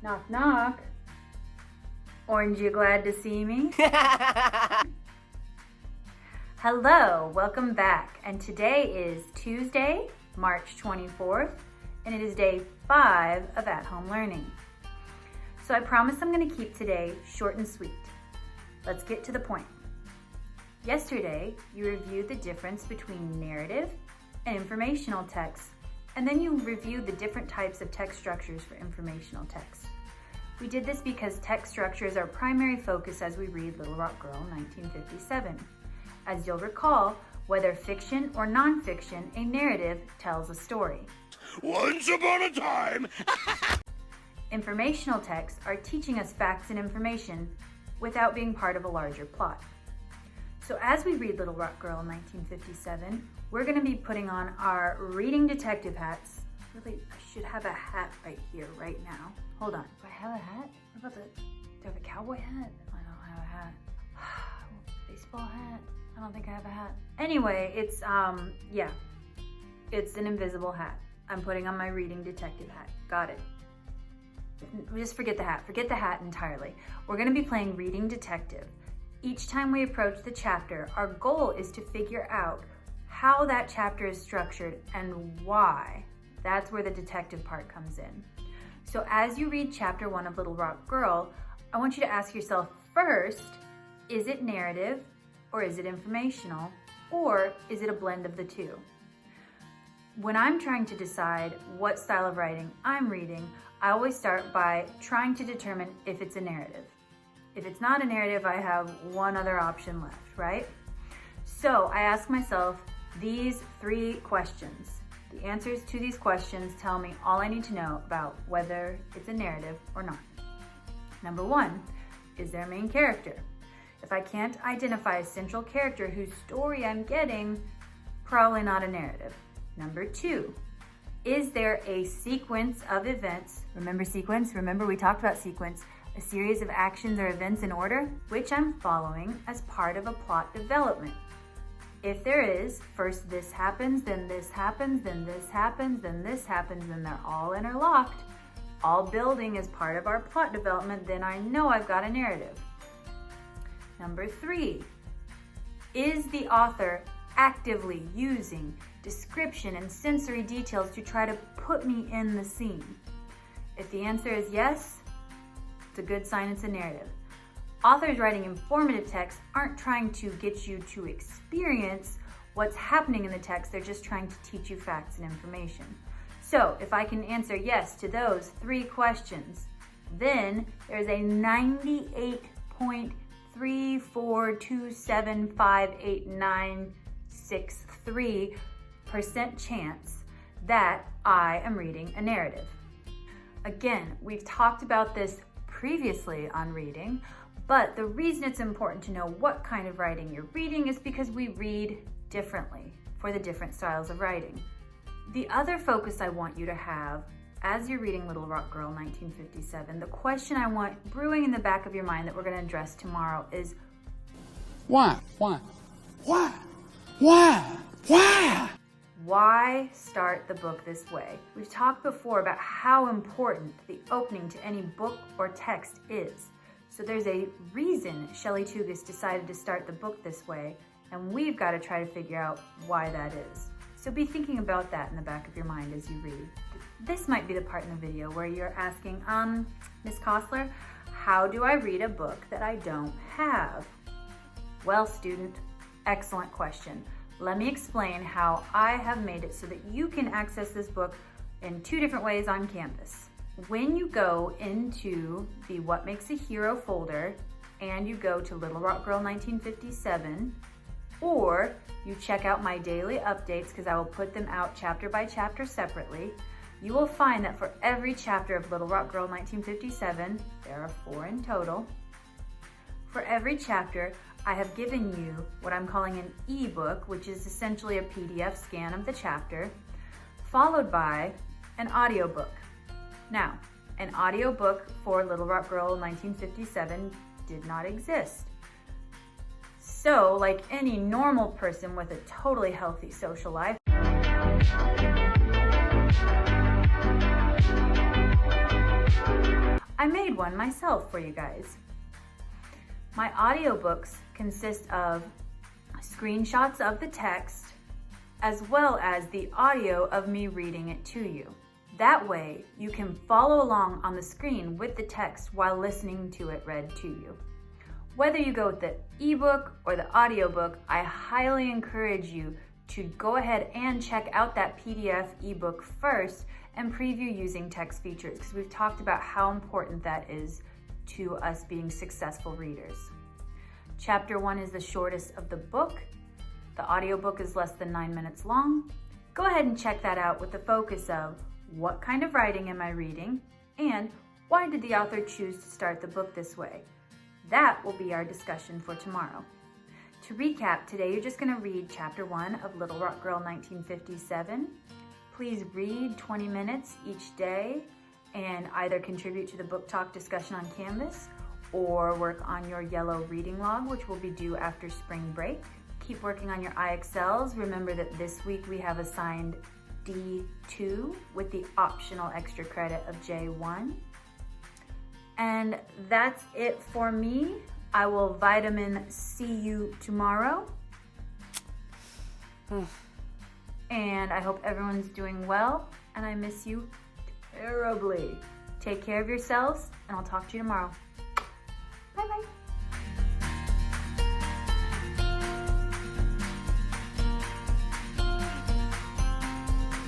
Knock, knock. Orange, you glad to see me? Hello, welcome back. And today is Tuesday, March 24th, and it is day 5 of at-home learning. So I promise I'm going to keep today short and sweet. Let's get to the point. Yesterday, you reviewed the difference between narrative and informational text, and then you reviewed the different types of text structures for informational text. We did this because text structure is our primary focus as we read Little Rock Girl 1957. As you'll recall, whether fiction or nonfiction, a narrative tells a story. Once upon a time! Informational texts are teaching us facts and information without being part of a larger plot. So as we read Little Rock Girl 1957, we're going to be putting on our reading detective hats. Really, I should have a hat right here, right now. Hold on. Do I have a hat? What about do I have a cowboy hat? I don't have a hat. Baseball hat? I don't think I have a hat. Anyway, it's an invisible hat. I'm putting on my reading detective hat. Got it. Just forget the hat. Forget the hat entirely. We're going to be playing reading detective. Each time we approach the chapter, our goal is to figure out how that chapter is structured and why. That's where the detective part comes in. So as you read chapter 1 of Little Rock Girl, I want you to ask yourself first, is it narrative or is it informational or is it a blend of the two? When I'm trying to decide what style of writing I'm reading, I always start by trying to determine if it's a narrative. If it's not a narrative, I have one other option left, right? So I ask myself these 3 questions. The answers to these questions tell me all I need to know about whether it's a narrative or not. Number 1, is there a main character? If I can't identify a central character whose story I'm getting, probably not a narrative. Number 2, is there a sequence of events? Remember sequence? Remember we talked about sequence. A series of actions or events in order, which I'm following as part of a plot development. If there is, first this happens, then this happens, then this happens, then this happens, and they're all interlocked, all building as part of our plot development, then I know I've got a narrative. Number 3, is the author actively using description and sensory details to try to put me in the scene? If the answer is yes, it's a good sign it's a narrative. Authors writing informative texts aren't trying to get you to experience what's happening in the text, they're just trying to teach you facts and information. So if I can answer yes to those 3 questions, then there's a 98.342758963% chance that I am reading a narrative. Again, we've talked about this previously on reading, but the reason it's important to know what kind of writing you're reading is because we read differently for the different styles of writing. The other focus I want you to have as you're reading Little Rock Girl 1957, the question I want brewing in the back of your mind that we're going to address tomorrow is Why? why start the book this way? We've talked before about how important the opening to any book or text is. So there's a reason Shelley Tugas decided to start the book this way, and we've got to try to figure out why that is. So be thinking about that in the back of your mind as you read. This might be the part in the video where you're asking, Miss Cosler, how do I read a book that I don't have? Well, student, excellent question. Let me explain how I have made it so that you can access this book in 2 different ways on campus. When you go into the What Makes a Hero folder and you go to Little Rock Girl 1957, or you check out my daily updates because I will put them out chapter by chapter separately, you will find that for every chapter of Little Rock Girl 1957, there are 4 in total, for every chapter, I have given you what I'm calling an ebook, which is essentially a PDF scan of the chapter, followed by an audiobook. Now, an audiobook for Little Rock Girl 1957 did not exist. So, like any normal person with a totally healthy social life, one myself for you guys. My audiobooks consist of screenshots of the text as well as the audio of me reading it to you. That way, you can follow along on the screen with the text while listening to it read to you. Whether you go with the ebook or the audiobook, I highly encourage you to go ahead and check out that PDF ebook first and preview using text features, because we've talked about how important that is to us being successful readers. Chapter 1 is the shortest of the book. The audiobook is less than 9 minutes long. Go ahead and check that out with the focus of what kind of writing am I reading and why did the author choose to start the book this way? That will be our discussion for tomorrow. To recap, today you're just going to read Chapter 1 of Little Rock Girl 1957. Please read 20 minutes each day and either contribute to the book talk discussion on Canvas or work on your yellow reading log, which will be due after spring break. Keep working on your IXLs. Remember that this week we have assigned D2 with the optional extra credit of J1. And that's it for me. I will vitamin C you tomorrow. And I hope everyone's doing well, and I miss you terribly. Take care of yourselves, and I'll talk to you tomorrow.